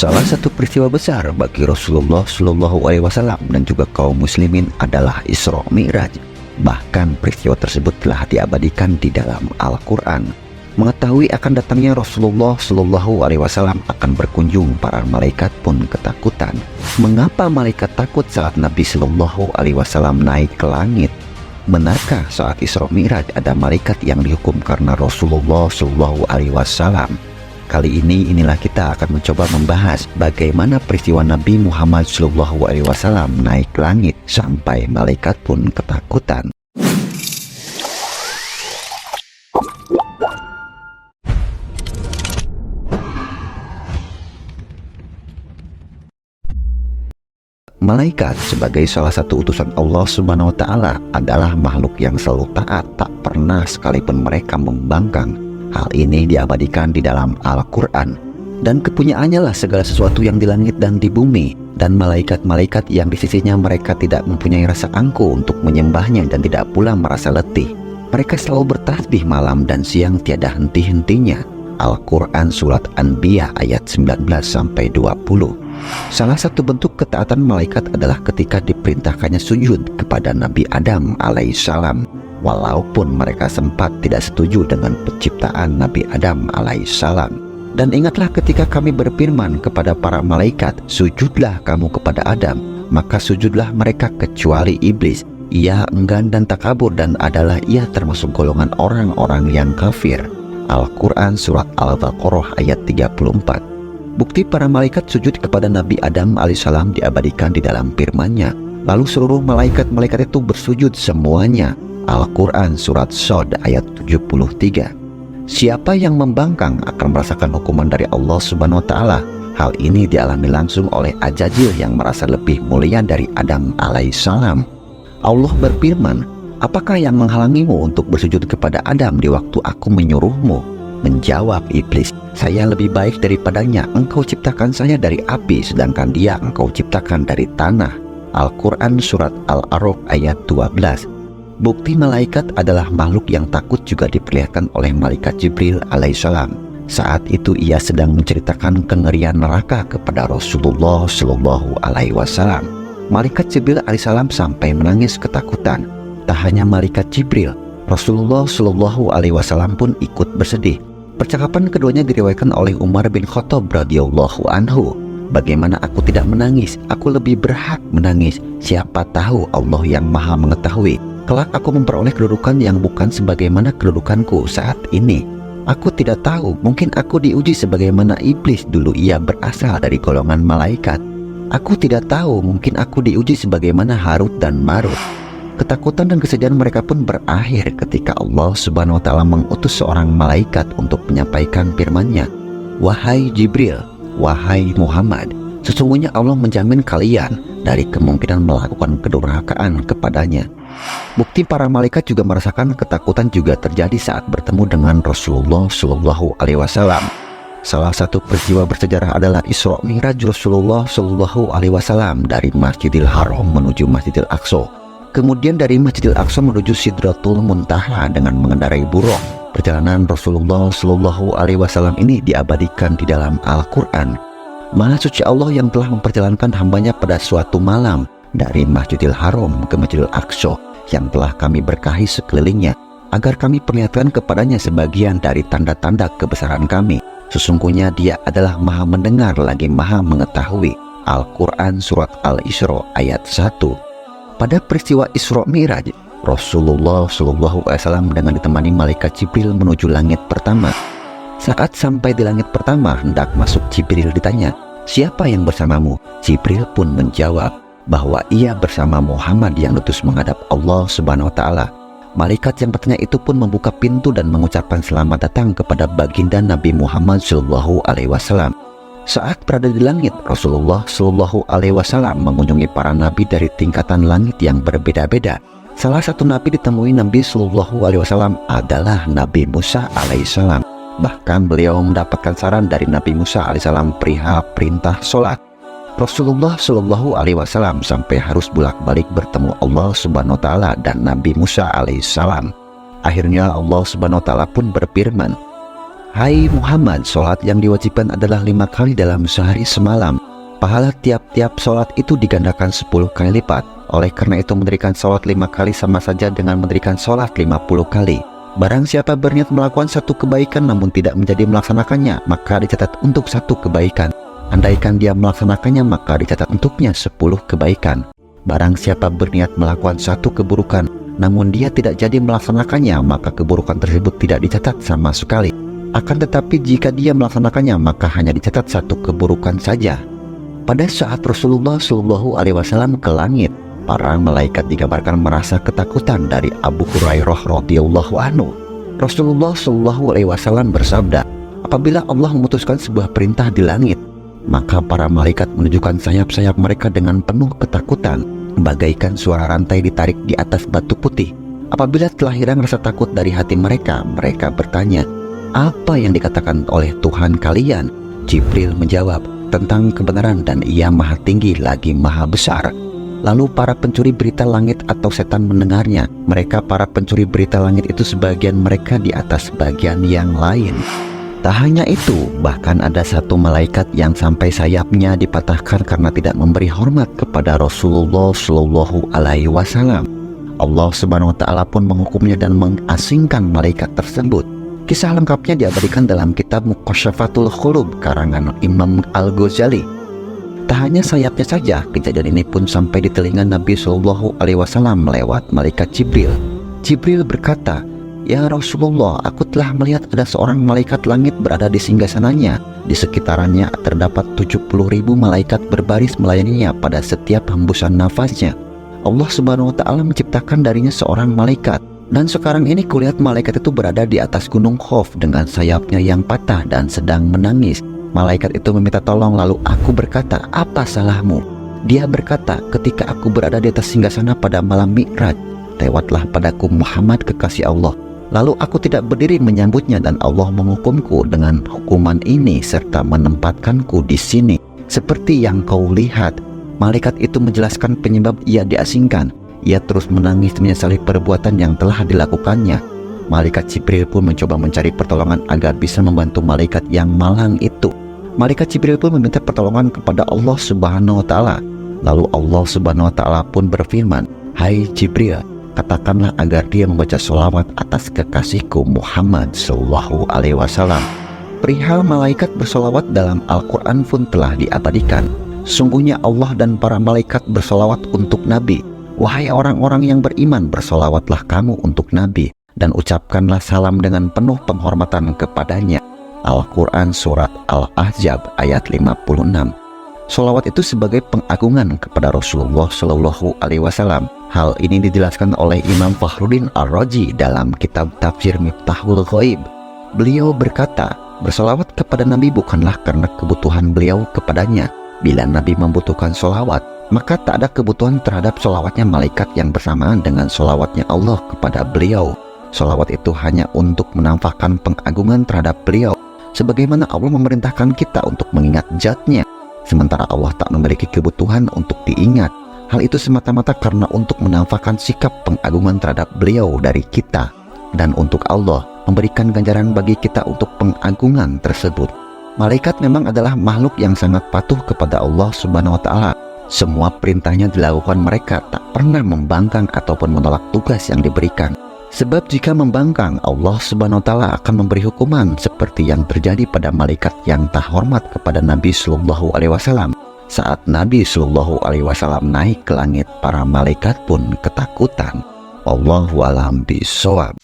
Salah satu peristiwa besar bagi Rasulullah Shallallahu Alaihi Wasallam dan juga kaum muslimin adalah Isra Mi'raj. Bahkan peristiwa tersebut telah diabadikan di dalam Al-Quran. Mengetahui akan datangnya Rasulullah Shallallahu Alaihi Wasallam akan berkunjung, para malaikat pun ketakutan. Mengapa malaikat takut saat Nabi Shallallahu Alaihi Wasallam naik ke langit? Benarkah saat Isra Mi'raj ada malaikat yang dihukum karena Rasulullah Shallallahu Alaihi Wasallam? Kali inilah kita akan mencoba membahas bagaimana peristiwa Nabi Muhammad Shallallahu Alaihi Wasallam naik langit sampai malaikat pun ketakutan. Malaikat sebagai salah satu utusan Allah Subhanahu wa Ta'ala adalah makhluk yang selalu taat, tak pernah sekalipun mereka membangkang. Hal ini diabadikan di dalam Al-Quran. Dan kepunyaannya lah segala sesuatu yang di langit dan di bumi. Dan malaikat-malaikat yang di sisinya mereka tidak mempunyai rasa angkuh untuk menyembahnya dan tidak pula merasa letih. Mereka selalu bertasbih malam dan siang tiada henti-hentinya. Al-Quran Surat Anbiya ayat 19-20. Salah satu bentuk ketaatan malaikat adalah ketika diperintahkannya sujud kepada Nabi Adam alaihissalam, walaupun mereka sempat tidak setuju dengan penciptaan Nabi Adam alaihissalam. Dan ingatlah ketika kami berfirman kepada para malaikat, sujudlah kamu kepada Adam, maka sujudlah mereka kecuali iblis. Ia enggan dan takabur dan adalah ia termasuk golongan orang-orang yang kafir. Al-Quran Surat Al-Baqarah ayat 34. Bukti para malaikat sujud kepada Nabi Adam alaihissalam diabadikan di dalam firman-Nya. Lalu seluruh malaikat-malaikat itu bersujud semuanya. Al-Quran Surat Shad ayat 73. Siapa yang membangkang akan merasakan hukuman dari Allah Subhanahu wa Ta'ala. Hal ini dialami langsung oleh Ajajil yang merasa lebih mulia dari Adam alaihissalam. Allah berfirman, apakah yang menghalangimu untuk bersujud kepada Adam di waktu aku menyuruhmu? Menjawab iblis, saya lebih baik daripadanya. Engkau ciptakan saya dari api, sedangkan dia engkau ciptakan dari tanah. Al-Quran Surat Al-A'raf ayat 12. Bukti malaikat adalah makhluk yang takut juga diperlihatkan oleh malaikat Jibril alaihissalam. Saat itu ia sedang menceritakan kengerian neraka kepada Rasulullah Shallallahu Alaihi Wasallam. Malaikat Jibril alaihissalam sampai menangis ketakutan. Tak hanya malaikat Jibril, Rasulullah Shallallahu Alaihi Wasallam pun ikut bersedih. Percakapan keduanya diriwayatkan oleh Umar bin Khattab radhiyallahu anhu. Bagaimana aku tidak menangis? Aku lebih berhak menangis. Siapa tahu Allah yang maha mengetahui, kelak aku memperoleh kedudukan yang bukan sebagaimana kedudukanku saat ini. Aku tidak tahu, mungkin aku diuji sebagaimana iblis dulu ia berasal dari golongan malaikat. Aku tidak tahu, mungkin aku diuji sebagaimana Harut dan Marut. Ketakutan dan kesedihan mereka pun berakhir ketika Allah Subhanahu wa Ta'ala mengutus seorang malaikat untuk menyampaikan firman-Nya. Wahai Jibril, wahai Muhammad, sesungguhnya Allah menjamin kalian dari kemungkinan melakukan kedurhakaan kepadanya. Bukti para malaikat juga merasakan ketakutan juga terjadi saat bertemu dengan Rasulullah Shallallahu Alaihi Wasallam. Salah satu peristiwa bersejarah adalah Isra Mi'raj Rasulullah Shallallahu Alaihi Wasallam dari Masjidil Haram menuju Masjidil Aqsa. Kemudian dari Masjidil Aqsa menuju Sidratul Muntaha dengan mengendarai buruk. Perjalanan Rasulullah Shallallahu Alaihi Wasallam ini diabadikan di dalam Al-Quran. Maha suci Allah yang telah memperjalankan hambanya pada suatu malam dari Masjidil Haram ke Masjidil Aqsa yang telah kami berkahi sekelilingnya, agar kami perlihatkan kepadanya sebagian dari tanda-tanda kebesaran kami. Sesungguhnya dia adalah maha mendengar lagi maha mengetahui. Al-Quran Surat Al-Isra ayat 1. Pada peristiwa Isra Mi'raj, Rasulullah Shallallahu Alaihi Wasallam dengan ditemani malaikat Jibril menuju langit pertama. Saat sampai di langit pertama, hendak masuk Jibril ditanya, siapa yang bersamamu? Jibril pun menjawab bahwa ia bersama Muhammad yang diutus menghadap Allah Subhanahu wa Ta'ala. Malaikat yang bertanya itu pun membuka pintu dan mengucapkan selamat datang kepada baginda Nabi Muhammad Shallallahu Alaihi Wasallam. Saat berada di langit, Rasulullah Shallallahu Alaihi Wasallam mengunjungi para nabi dari tingkatan langit yang berbeda-beda. Salah satu nabi ditemui Nabi Shallallahu Alaihi Wasallam adalah Nabi Musa alaihissalam. Bahkan beliau mendapatkan saran dari Nabi Musa alaihissalam perihal perintah sholat. Rasulullah Shallallahu Alaihi Wasallam sampai harus bolak-balik bertemu Allah Subhanahu Wa Taala dan Nabi Musa alaihissalam. Akhirnya Allah Subhanahu Wa Taala pun berfirman, "Hai Muhammad, sholat yang diwajibkan adalah 5 kali dalam sehari semalam. Pahala tiap-tiap sholat itu digandakan 10 kali lipat. Oleh karena itu mendirikan sholat 5 kali sama saja dengan mendirikan sholat 50 kali. Barang siapa berniat melakukan satu kebaikan namun tidak menjadi melaksanakannya, maka dicatat untuk 1 kebaikan. Andaikan dia melaksanakannya, maka dicatat untuknya 10 kebaikan. Barang siapa berniat melakukan satu keburukan namun dia tidak jadi melaksanakannya, maka keburukan tersebut tidak dicatat sama sekali. Akan tetapi jika dia melaksanakannya, maka hanya dicatat 1 keburukan saja." Pada saat Rasulullah Shallallahu Alaihi Wasallam ke langit, para malaikat digambarkan merasa ketakutan dari Abu Hurairah radhiyallahu anhu. Rasulullah Shallallahu Alaihi Wasallam bersabda, "Apabila Allah memutuskan sebuah perintah di langit, maka para malaikat menunjukkan sayap-sayap mereka dengan penuh ketakutan, bagaikan suara rantai ditarik di atas batu putih. Apabila telah hilang rasa takut dari hati mereka, mereka bertanya, 'Apa yang dikatakan oleh Tuhan kalian?' Jibril menjawab, 'Tentang kebenaran dan Ia maha tinggi lagi maha besar.' Lalu para pencuri berita langit atau setan mendengarnya. Mereka para pencuri berita langit itu sebagian mereka di atas bagian yang lain. Tak hanya itu, bahkan ada satu malaikat yang sampai sayapnya dipatahkan karena tidak memberi hormat kepada Rasulullah Shallallahu Alaihi Wasallam. Allah Subhanahu Wa Taala pun menghukumnya dan mengasingkan malaikat tersebut. Kisah lengkapnya diabadikan dalam kitab Muqashafatul Qulub karangan Imam Al-Ghazali. Tak hanya sayapnya saja, kejadian ini pun sampai di telinga Nabi Shallallahu Alaihi Wasallam lewat malaikat Jibril. Jibril berkata, "Ya Rasulullah, aku telah melihat ada seorang malaikat langit berada di singgasananya. Di sekitarannya terdapat 70.000 malaikat berbaris melayaninya pada setiap hembusan nafasnya. Allah Subhanahu Wa Taala menciptakan darinya seorang malaikat. Dan sekarang ini kulihat malaikat itu berada di atas gunung Khuf dengan sayapnya yang patah dan sedang menangis. Malaikat itu meminta tolong, lalu aku berkata, 'Apa salahmu?' Dia berkata, 'Ketika aku berada di atas singgasana pada malam Mi'raj, lewatlah padaku Muhammad kekasih Allah. Lalu aku tidak berdiri menyambutnya dan Allah menghukumku dengan hukuman ini serta menempatkanku di sini seperti yang kau lihat.' Malaikat itu menjelaskan penyebab ia diasingkan. Ia terus menangis menyesali perbuatan yang telah dilakukannya. Malaikat Jibril pun mencoba mencari pertolongan agar bisa membantu malaikat yang malang itu. Malaikat Jibril pun meminta pertolongan kepada Allah Subhanahu Wa Taala. Lalu Allah Subhanahu Wa Taala pun berfirman, 'Hai Jibril, katakanlah agar dia membaca sholawat atas kekasihku Muhammad Sallallahu Alaihi Wasallam.' Perihal malaikat bersolawat dalam Al-Quran pun telah diabadikan. Sungguhnya Allah dan para malaikat bersolawat untuk Nabi. Wahai orang-orang yang beriman, bersolawatlah kamu untuk Nabi dan ucapkanlah salam dengan penuh penghormatan kepadanya. Al-Quran Surat Al-Ahzab ayat 56. Sholawat itu sebagai pengagungan kepada Rasulullah Shallallahu Alaihi Wasallam. Hal ini dijelaskan oleh Imam Fakhruddin Ar-Razi dalam kitab Tafsir Miftahul Ghaib. Beliau berkata, bersolawat kepada Nabi bukanlah karena kebutuhan beliau kepadanya. Bila Nabi membutuhkan sholawat, maka tak ada kebutuhan terhadap sholawatnya malaikat yang bersamaan dengan sholawatnya Allah kepada beliau. Sholawat itu hanya untuk menampakkan pengagungan terhadap beliau, sebagaimana Allah memerintahkan kita untuk mengingat zatnya, sementara Allah tak memiliki kebutuhan untuk diingat. Hal itu semata-mata karena untuk menampakkan sikap pengagungan terhadap beliau dari kita, dan untuk Allah memberikan ganjaran bagi kita untuk pengagungan tersebut. Malaikat memang adalah makhluk yang sangat patuh kepada Allah Subhanahu Wa Taala. Semua perintahnya dilakukan mereka, tak pernah membangkang ataupun menolak tugas yang diberikan. Sebab jika membangkang, Allah Subhanahu Wa Taala akan memberi hukuman seperti yang terjadi pada malaikat yang tak hormat kepada Nabi Sallallahu Alaihi Wasallam. Saat Nabi Sallallahu Alaihi Wasallam naik ke langit, para malaikat pun ketakutan. Wallahu a'lam bishawab.